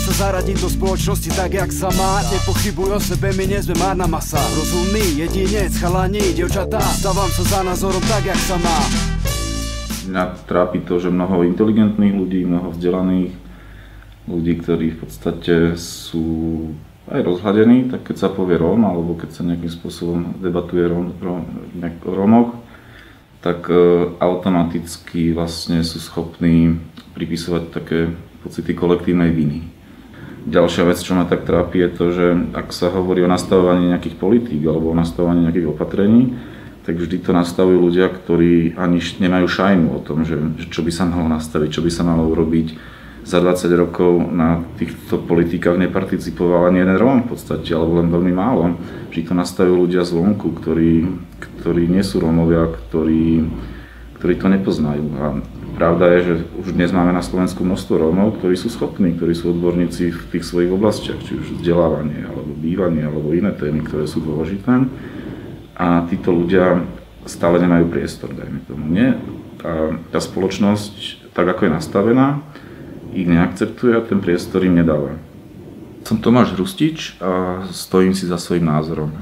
sa zaradiť do spoločnosti tak, jak sa má. Nepochybuj o sebe, my nie sme márna masa. Rozumný jedinec, chalani, dievčatá, stávam sa za názorom tak, jak sa má. Mňa trápi to, že mnoho inteligentných ľudí, mnoho vzdelaných ľudí, ktorí v podstate sú aj rozhľadení, tak keď sa povie Róm, alebo keď sa nejakým spôsobom debatuje o Rómoch, tak automaticky vlastne sú schopní pripisovať také pocity kolektívnej viny. Ďalšia vec, čo ma tak trápi, je to, že ak sa hovorí o nastavovaní nejakých politík alebo o nastavovaní nejakých opatrení, tak vždy to nastavujú ľudia, ktorí ani nemajú šajnu o tom, že čo by sa malo nastaviť, čo by sa malo urobiť. Za 20 rokov na týchto politikách neparticipoval ani jeden Róm v podstate, alebo len veľmi málo. Vždy to nastavujú ľudia zvonku, ktorí nie sú Rómovia, ktorí to nepoznajú. A pravda je, že už dnes máme na Slovensku množstvo Rómov, ktorí sú schopní, ktorí sú odborníci v tých svojich oblastiach, či už vzdelávanie, alebo bývanie, alebo iné témy, ktoré sú dôležité. A títo ľudia stále nemajú priestor, dajme tomu. Nie? A tá spoločnosť, tak ako je nastavená, ich neakceptuje a ten priestor im nedáva. Som Tomáš Hrustič a stojím si za svojím názorom.